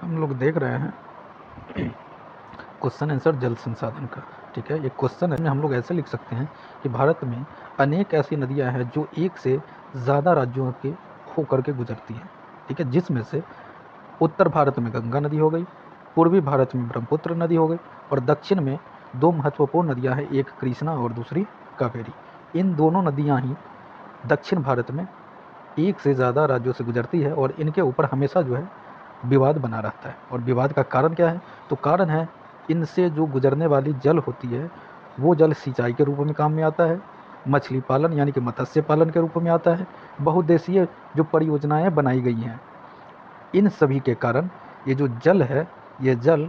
हम लोग देख रहे हैं क्वेश्चन आंसर जल संसाधन का। ठीक है, ये क्वेश्चन है हम लोग ऐसे लिख सकते हैं कि भारत में अनेक ऐसी नदियां हैं जो एक से ज़्यादा राज्यों के होकर के गुजरती हैं। ठीक है, जिसमें से उत्तर भारत में गंगा नदी हो गई, पूर्वी भारत में ब्रह्मपुत्र नदी हो गई, और दक्षिण में दो महत्वपूर्ण नदियां हैं, एक कृष्णा और दूसरी कावेरी। इन दोनों नदियां ही दक्षिण भारत में एक से ज़्यादा राज्यों से गुजरती है और इनके ऊपर हमेशा जो है विवाद बना रहता है। और विवाद का कारण क्या है? तो कारण है इनसे जो गुजरने वाली जल होती है वो जल सिंचाई के रूप में काम में आता है, मछली पालन यानी कि मत्स्य पालन के रूप में आता है, बहुउद्देशीय जो परियोजनाएं बनाई गई हैं, इन सभी के कारण ये जो जल है, ये जल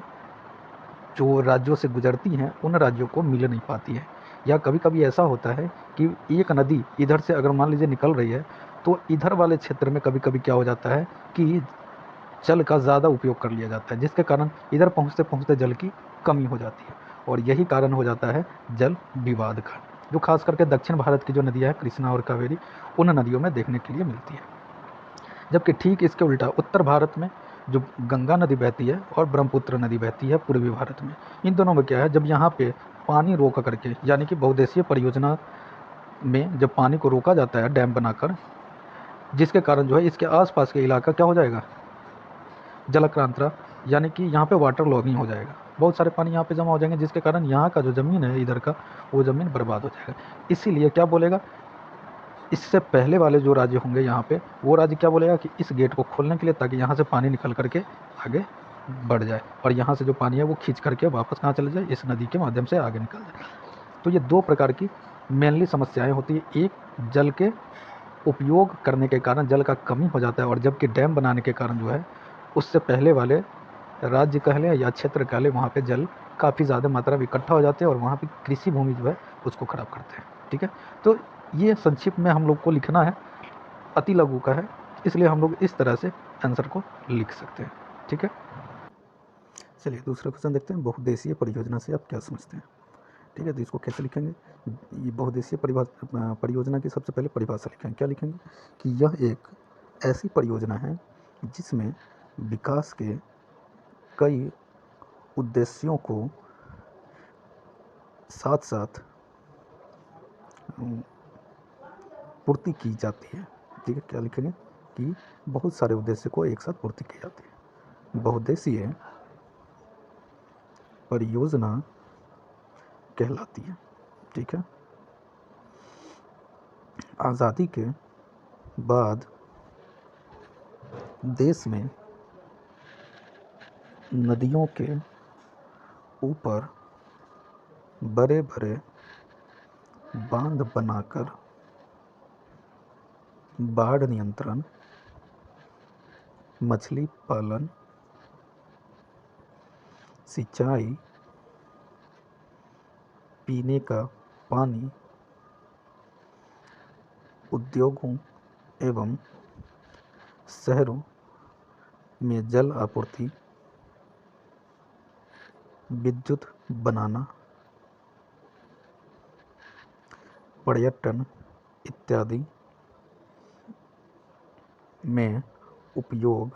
जो राज्यों से गुजरती हैं उन राज्यों को मिल नहीं पाती है। या कभी कभी ऐसा होता है कि एक नदी इधर से अगर मान लीजिए निकल रही है तो इधर वाले क्षेत्र में कभी कभी क्या हो जाता है कि जल का ज़्यादा उपयोग कर लिया जाता है, जिसके कारण इधर पहुँचते पहुँचते जल की कमी हो जाती है। और यही कारण हो जाता है जल विवाद का, जो खास करके दक्षिण भारत की जो नदियाँ हैं कृष्णा और कावेरी, उन नदियों में देखने के लिए मिलती है। जबकि ठीक इसके उल्टा उत्तर भारत में जो गंगा नदी बहती है और ब्रह्मपुत्र नदी बहती है पूर्वी भारत में, इन दोनों में क्या है, जब यहाँ पे पानी रोक करके यानी कि बहुउद्देशीय परियोजना में जब पानी को रोका जाता है डैम बनाकर, जिसके कारण जो है इसके आसपास के इलाका क्या हो जाएगा, जलाक्रांता, यानी कि यहाँ पे वाटर लॉगिंग हो जाएगा, बहुत सारे पानी यहाँ पे जमा हो जाएंगे, जिसके कारण यहाँ का जो ज़मीन है इधर का, वो ज़मीन बर्बाद हो जाएगा। इसीलिए क्या बोलेगा, इससे पहले वाले जो राज्य होंगे यहाँ पे, वो राज्य क्या बोलेगा कि इस गेट को खोलने के लिए, ताकि यहाँ से पानी निकल करके आगे बढ़ जाए और यहाँ से जो पानी है वो खींच करके वापस कहाँ चले जाए, इस नदी के माध्यम से आगे निकल जाए। तो ये दो प्रकार की मेनली समस्याएं होती है। एक, जल के उपयोग करने के कारण जल का कमी हो जाता है, और जबकि डैम बनाने के कारण जो है उससे पहले वाले राज्य कह लें या क्षेत्र कह लें, वहाँ पे जल काफ़ी ज़्यादा मात्रा में इकट्ठा हो जाते हैं और वहाँ पे कृषि भूमि जो है उसको ख़राब करते हैं। ठीक है, तो ये संक्षिप्त में हम लोग को लिखना है, अति लघु का है, इसलिए हम लोग इस तरह से आंसर को लिख सकते हैं। ठीक है, चलिए दूसरा क्वेश्चन देखते हैं, बहुउद्देशीय परियोजना से आप क्या समझते हैं। ठीक है, तो इसको कैसे लिखेंगे, ये बहुउद्देशीय परियोजना की सबसे पहले परिभाषा लिखेंगे। क्या लिखेंगे कि यह एक ऐसी परियोजना है जिसमें विकास के कई उद्देश्यों को साथ साथ पूर्ति की जाती है। ठीक है, क्या लिखेंगे कि बहुत सारे उद्देश्य को एक साथ पूर्ति की जाती है। बहुउद्देशीय परियोजना कहलाती है। ठीक है, आज़ादी के बाद देश में नदियों के ऊपर बड़े बड़े बांध बनाकर बाढ़ नियंत्रण, मछली पालन, सिंचाई, पीने का पानी, उद्योगों एवं शहरों में जल आपूर्ति, विद्युत बनाना, पर्यटन इत्यादि में उपयोग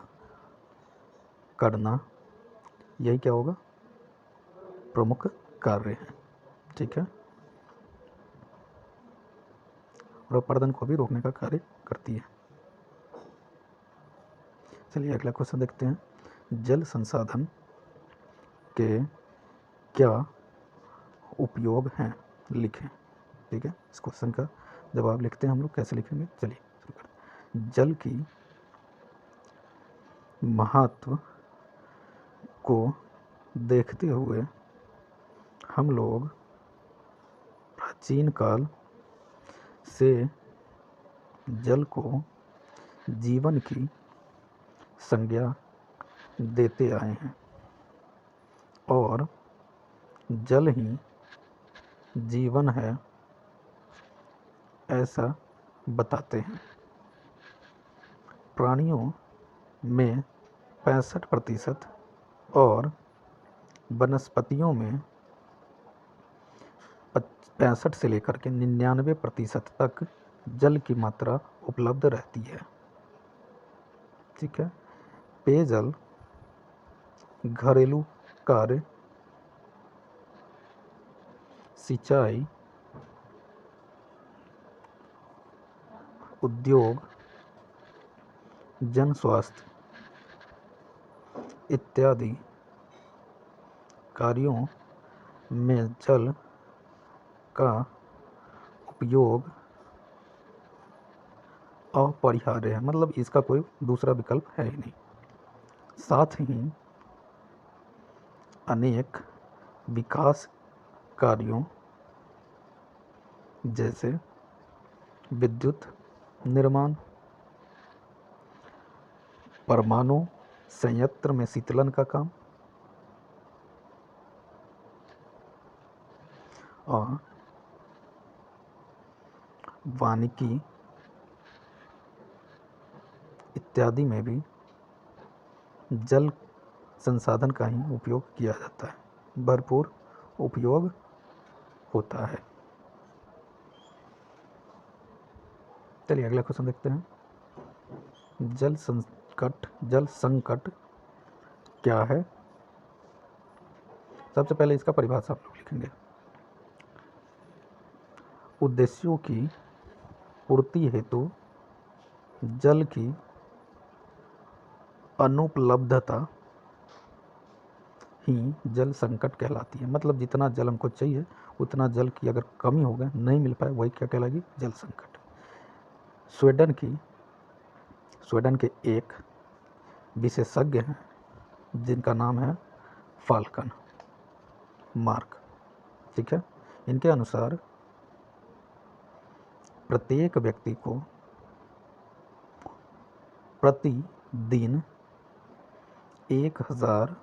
करना, यही क्या होगा, प्रमुख कार्य है। ठीक है, और अपरदन को भी रोकने का कार्य करती है। चलिए अगला क्वेश्चन देखते हैं, जल संसाधन के क्या उपयोग हैं, लिखें। ठीक है, इस क्वेश्चन का जवाब लिखते हैं हम लोग, कैसे लिखेंगे, चलिए शुरू करते हैं। जल की महत्व को देखते हुए हम लोग प्राचीन काल से जल को जीवन की संज्ञा देते आए हैं और जल ही जीवन है ऐसा बताते हैं। प्राणियों में 65% और वनस्पतियों में 65 से लेकर के 99% तक जल की मात्रा उपलब्ध रहती है। ठीक है, पेयजल घरेलू कार्य, सिंचाई, उद्योग, जन स्वास्थ्य इत्यादि कार्यों में जल का उपयोग अपरिहार्य है, मतलब इसका कोई दूसरा विकल्प है ही नहीं। साथ ही अनेक विकास कार्यों जैसे विद्युत निर्माण, परमाणु संयंत्र में शीतलन का काम और वानिकी इत्यादि में भी जल संसाधन का ही उपयोग किया जाता है, भरपूर उपयोग होता है। चलिए अगला क्वेश्चन देखते हैं। जल संकट क्या है? सबसे पहले इसका परिभाषा आप लोग लिखेंगे। उद्देश्यों की पूर्ति हेतु जल की अनुपलब्धता ही जल संकट कहलाती है। मतलब जितना जल हमको चाहिए उतना जल की अगर कमी हो गया, नहीं मिल पाए, वही क्या कहलाएगी? जल संकट। स्वीडन के एक विशेषज्ञ हैं जिनका नाम है फाल्कन मार्क, ठीक है। इनके अनुसार प्रत्येक व्यक्ति को प्रतिदिन 1000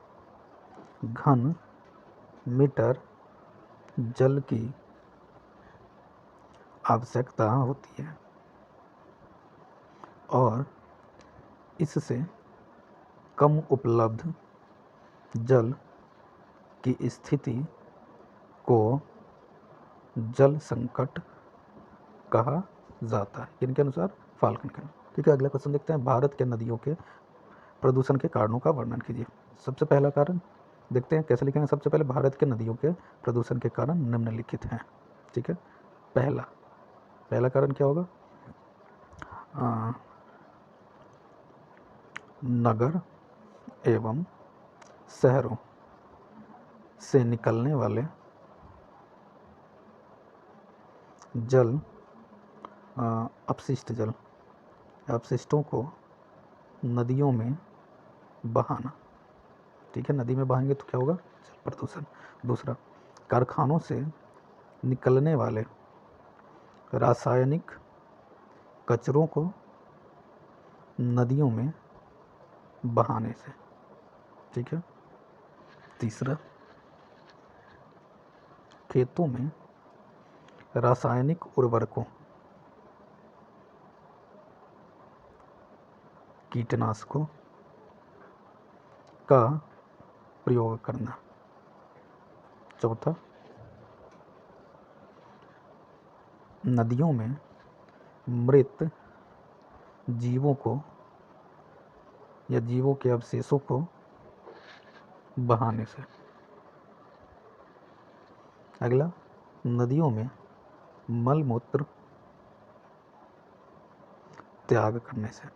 घन मीटर जल की आवश्यकता होती है और इससे कम उपलब्ध जल की स्थिति को जल संकट कहा जाता है। इनके अनुसार फाल्कन का। ठीक है, अगला क्वेश्चन देखते हैं। भारत के नदियों के प्रदूषण के कारणों का वर्णन कीजिए। सबसे पहला कारण देखते हैं कैसे लिखेंगे। सबसे पहले भारत के नदियों के प्रदूषण के कारण निम्नलिखित हैं। ठीक है, पहला कारण क्या होगा? नगर एवं शहरों से निकलने वाले जल अपशिष्टों को नदियों में बहाना। ठीक है, नदी में बहाएंगे तो क्या होगा? जल प्रदूषण। दूसरा, कारखानों से निकलने वाले रासायनिक कचरों को नदियों में बहाने से। ठीक है। तीसरा, खेतों में रासायनिक उर्वरकों, कीटनाशकों का प्रयोग करना। चौथा, नदियों में मृत जीवों को या जीवों के अवशेषों को बहाने से। अगला, नदियों में मल मूत्र त्याग करने से।